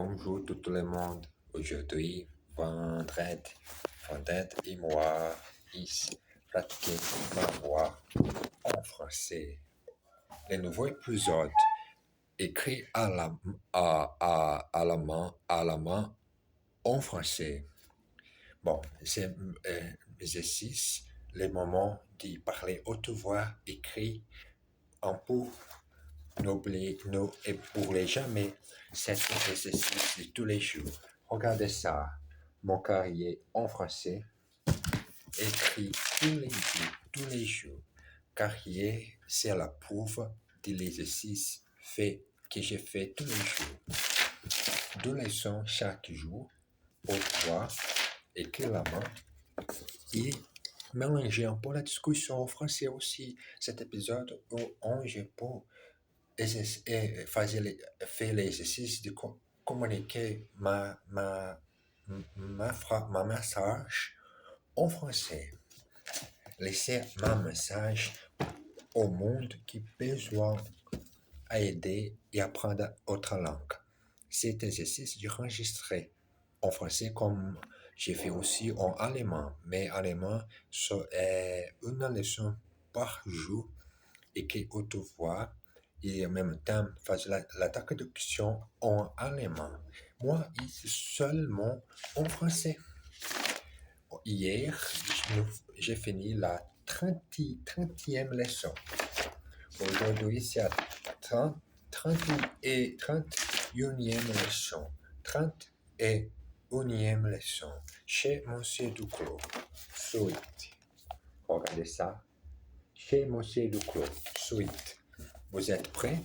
Bonjour tout le monde. Aujourd'hui, vendredi, vendredi et moi, ici, pratiquer ma voix en français. Le nouveau épisode écrit à la main en français. Bon, c'est l'exercice, le moment de parler haute voix écrit en pour et pour les jamais cet exercice de tous les jours. Regardez ça, mon carrière en français, écrit tous les jours. Carrière, c'est la preuve de l'exercice fait que j'ai fait tous les jours. Deux leçons chaque jour, pour toi, écrire la main et mélanger un peu la discussion en français aussi. Cet épisode où je peux faire l'exercice de communiquer ma message en français. Laisser ma message au monde qui a besoin d'aider et apprendre autre langue. Cet exercice, j'ai enregistré en français comme j'ai fait aussi en allemand. Mais allemand, c'est une leçon par jour et qui haute voix et en même temps faire la traduction en allemand. Moi, ici seulement en français. Hier, j'ai fini la 30e leçon. Aujourd'hui, c'est la 31e leçon. 31e leçon chez Monsieur Duclos. Suite. Regardez ça. Chez Monsieur Duclos. Suite. Vous êtes prêts?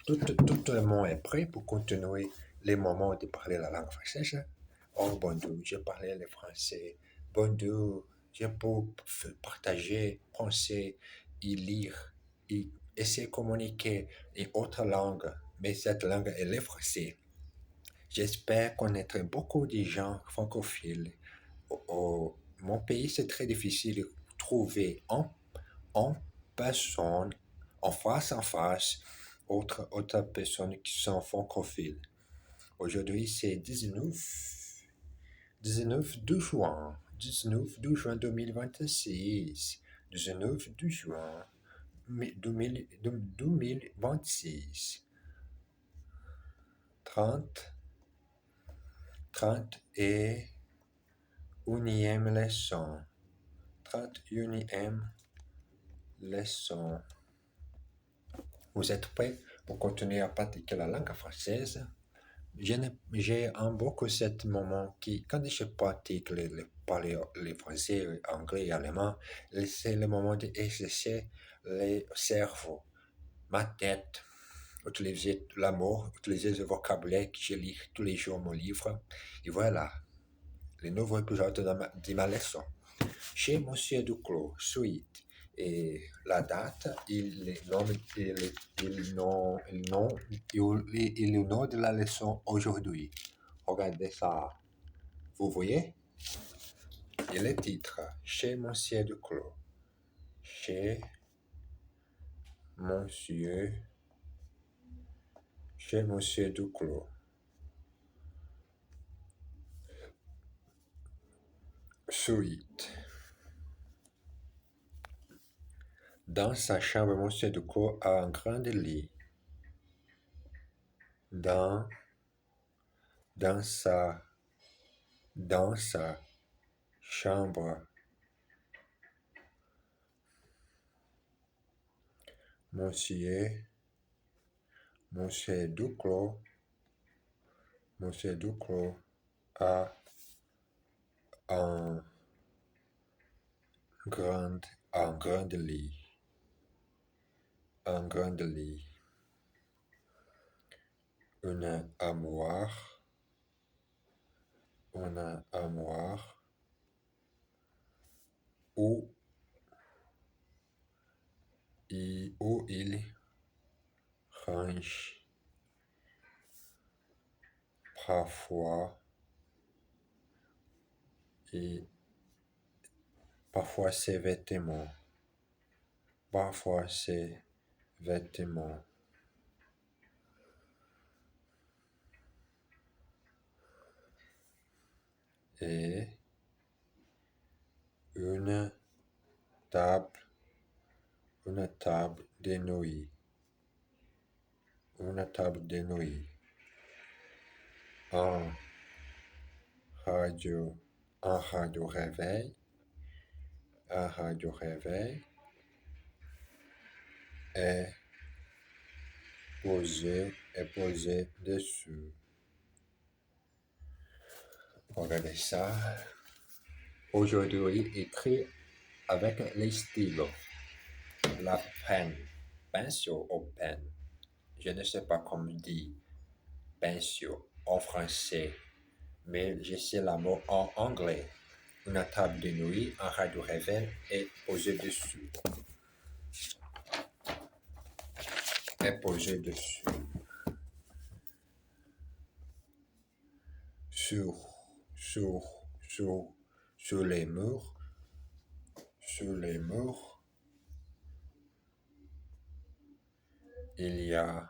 Tout le monde est prêt pour continuer les moments de parler la langue française? Oh, bonjour, je parlais le français. Bonjour, je peux partager français et lire et essayer de communiquer une autre langue, mais cette langue est le français. J'espère connaître beaucoup de gens francophiles. Mon pays, c'est très difficile de trouver en personne, en face à face, autres personnes qui sont francophiles. Aujourd'hui, c'est 19 de juin 2026. 19 de juin 2026. 30 et unième leçon. 31e leçon. Vous êtes prêts pour continuer à pratiquer la langue française? J'ai un beaucoup ce moment qui, quand je pratique parler le français, anglais et allemand, c'est le moment d'exercer le cerveau, ma tête, utiliser l'amour, utiliser le vocabulaire que je lis tous les jours mon livre. Et voilà, le nouveau épisode de ma leçon. Chez Monsieur Duclos, suite. Et la date et le nom de la leçon aujourd'hui. Regardez ça. Vous voyez? Et le titre. Chez Monsieur Duclos. Chez Monsieur Duclos. Suite. Dans sa chambre, Monsieur Duclos a un grand lit. Dans sa chambre, Monsieur Duclos a un grand lit. Un grand lit. Une armoire où il range parfois ses vêtements. et une table, une table de nuit, une table de nuit, un radio, un radio réveil, un radio réveil est posé dessus. Regardez ça. Aujourd'hui, écrit avec les stylos, la peine, pinceau ou peine. Je ne sais pas comment dit pinceau en français, mais je sais le mot en anglais. Une table de nuit, un radio réveil est posé dessus. Est posé dessus. Sur les murs, il y a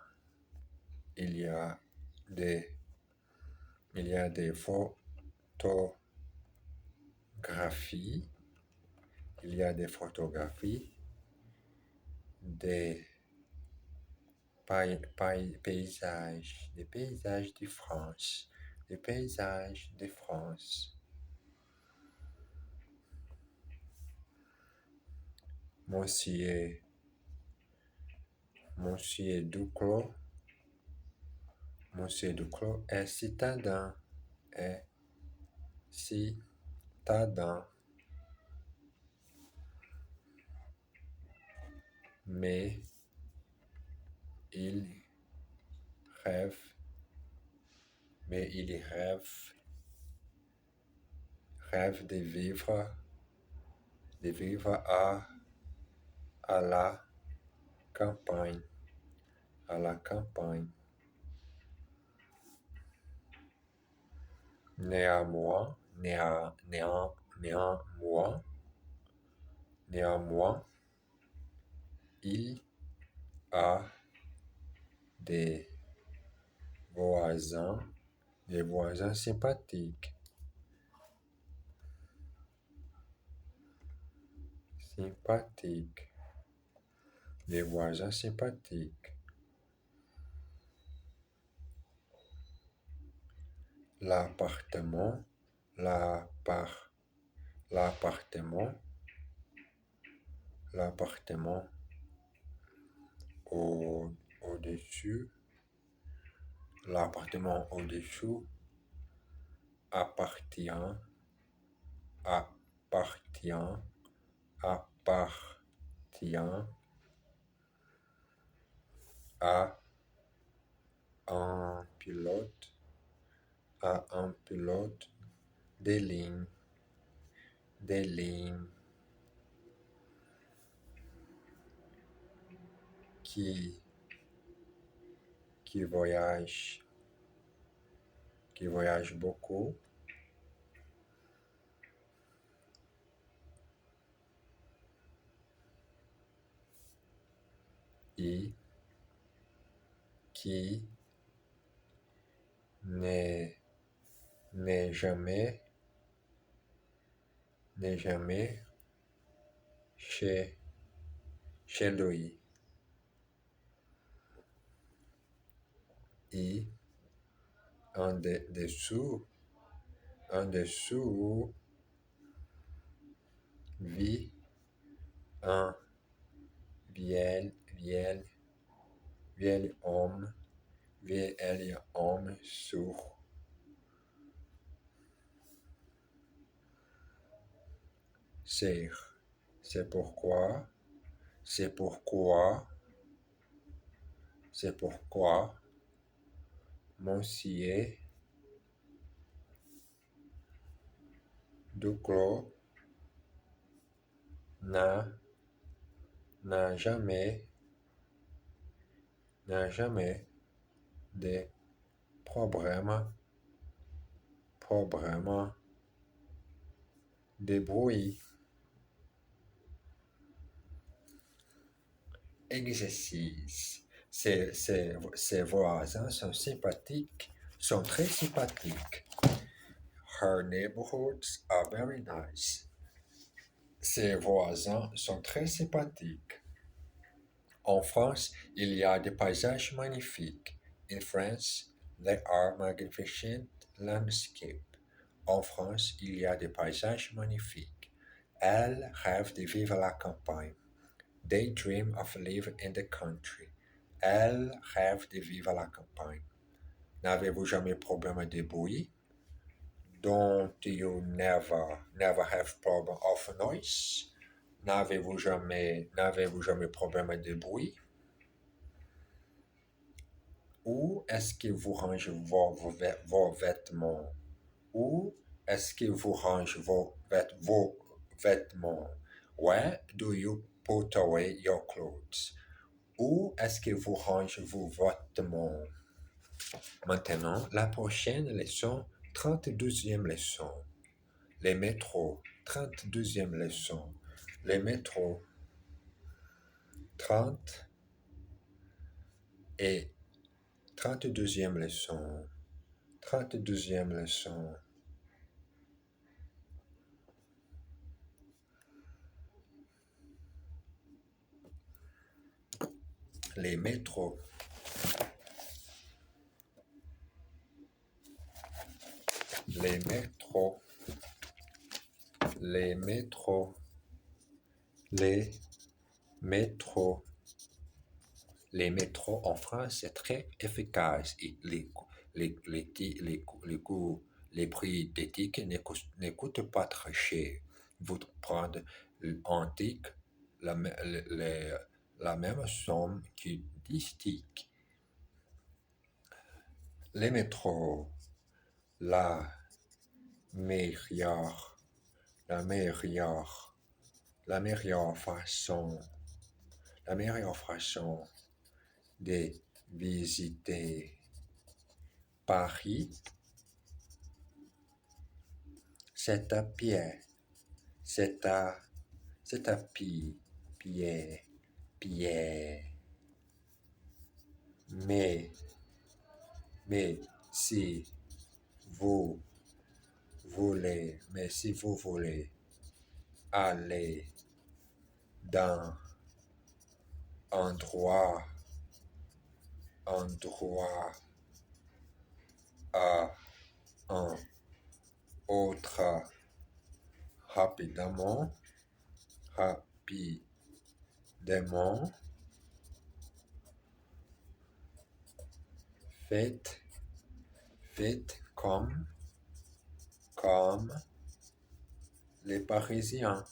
des photographies, des paysages de France, Monsieur Duclos est citadin, mais il rêve de vivre à la campagne. Néanmoins, il a des voisins sympathiques. Des voisins sympathiques. L'appartement au-dessus appartient à un pilote des lignes qui voyage beaucoup et qui n'est jamais chez lui. Et en dessous vit un vieil homme sourd. C'est pourquoi Monsieur Duclos n'a jamais de problème de bruit. Exercice. Ses voisins sont très sympathiques. Her neighborhoods are very nice. Ses voisins sont très sympathiques. En France, il y a des paysages magnifiques. In France, there are magnificent landscapes. En France, il y a des paysages magnifiques. Elles rêvent de vivre à la campagne. They dream of living in the country. Elles rêvent de vivre à la campagne. N'avez-vous jamais problème de bruit? Don't you never have problem of noise? N'avez-vous jamais problème de bruit? Où est-ce que vous rangez vos vêtements? Où est-ce que vous rangez vos vêtements? Where do you put away your clothes? Où est-ce que vous rangez vos vêtements? Maintenant, la prochaine leçon, 32e leçon. Les métros, 32e leçon. Les métros, 30 et 32e leçon. 32e leçon. Les métros. Les métros. Les métros. Les métros. Les métros en France, c'est très efficace. Et les prix des tickets ne coûtent pas très cher. Vous prenez en ticket la même somme que 10 tickets. Les métros, la meilleure façon de visiter Paris, c'est à pied, c'est à pied. Mais si vous voulez aller dans endroit à un autre rapidement, faites comme les Parisiens.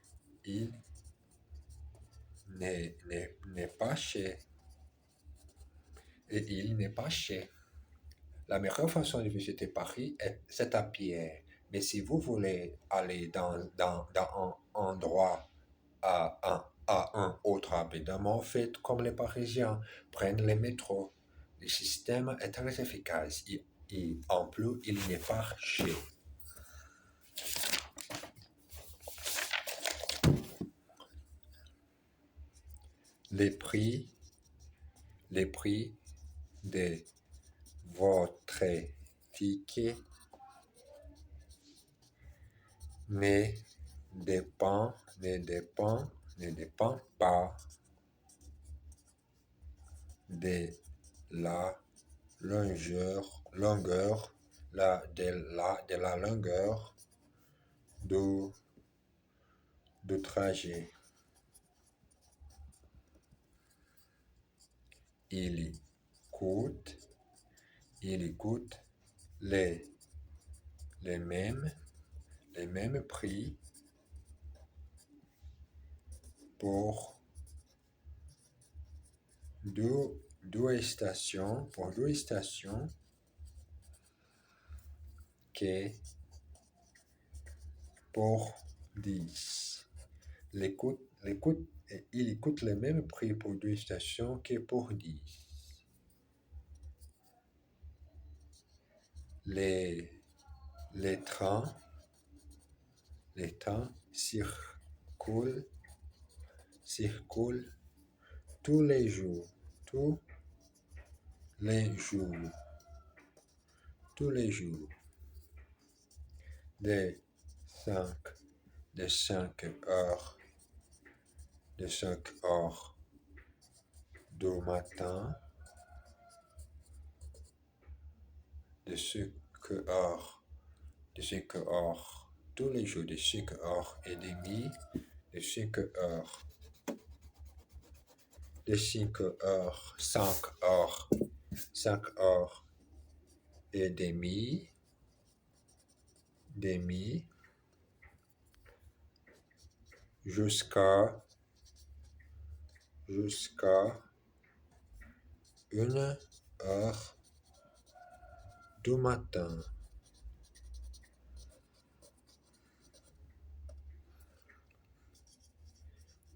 Prennent les métros. Le système est très efficace et en plus il n'est pas cher. La meilleure façon de visiter Paris, c'est à pied. Mais si vous voulez aller dans un endroit à un autre rapidement, faites comme les Parisiens, prennent les métros. Le système est très efficace et en plus, il n'est pas cher. Les prix de votre ticket ne dépend pas de la longueur du trajet. Il coûte les mêmes prix pour deux stations, que pour 10. Il coûte le même prix pour deux stations que pour 10. Les, les trains circulent tous les jours, tous les jours, de 5 heures, de 5 heures du matin, de 5 heures, tous les jours, de 5 heures et demie, de 5 heures, de 5 heures, 5 heures et demie, jusqu'à 1 heure du matin.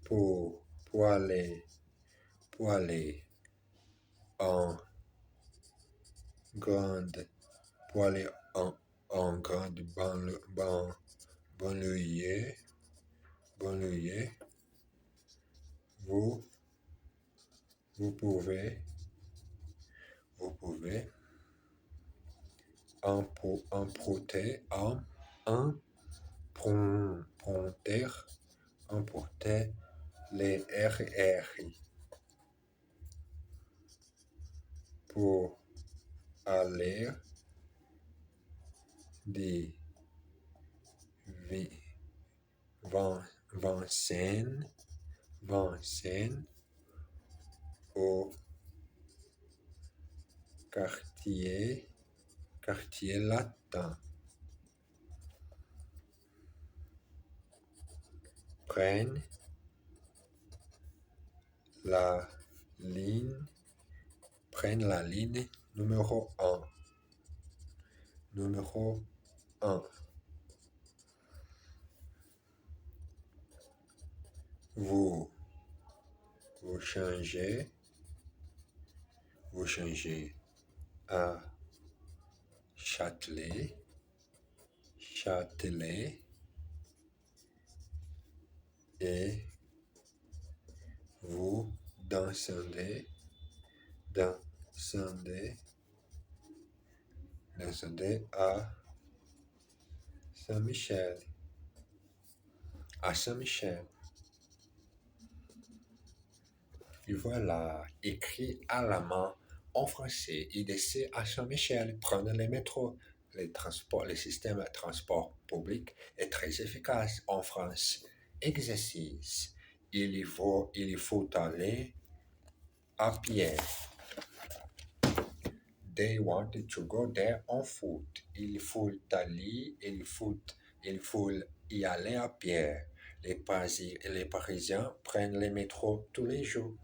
Pour aller en grande banlieue, vous pouvez emprunter les RRI pour aller de Vincennes au quartier latin. Prenne la ligne numéro 1. Vous changez à Châtelet et vous descendez à Saint-Michel. Et voilà, écrit à la main en français. IDC à Saint-Michel, prendre le métro. Le système de transport public est très efficace en France. Exercice. Il faut aller à pied. They wanted to go there on foot. Il faut y aller à pied. Les Parisiens prennent le métro tous les jours.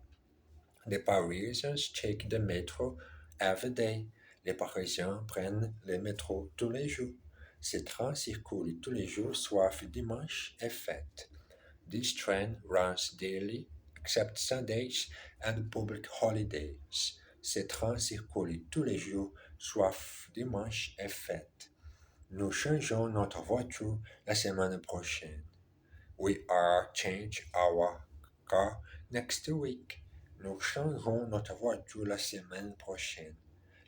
The Parisians take the metro every day. Les Parisiens prennent le métro tous les jours. Ces trains circulent tous les jours, sauf dimanche et fête. This train runs daily, except Sundays and public holidays. Ces trains circulent tous les jours, sauf dimanche et fête. Nous changeons notre voiture la semaine prochaine. We are change our car next week. Nous changerons notre voiture la semaine prochaine.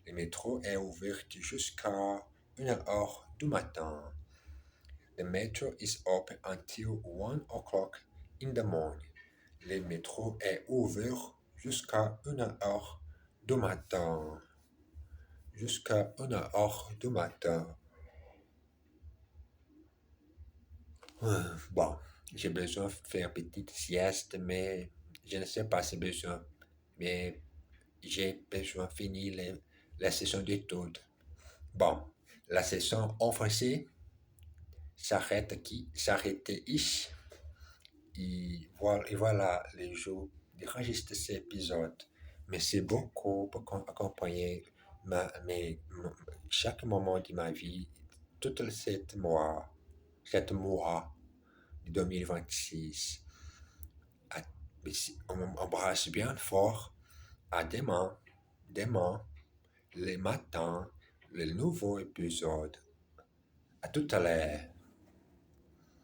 Le métro est ouvert jusqu'à 1 heure du matin. The metro is open until 1 o'clock in the morning. Le métro est ouvert jusqu'à 1 heure du matin. Bon, j'ai besoin de faire une petite sieste, mais je ne sais pas si besoin. Mais j'ai besoin de finir la session d'études. Bon, la session en français s'arrête ici. et voilà les jours d'enregistrer cet épisode. Mais c'est beaucoup pour accompagner chaque moment de ma vie, tout cette mois de 2026. On m'embrasse bien fort. À demain, les matins, le nouveau épisode. À tout à l'heure.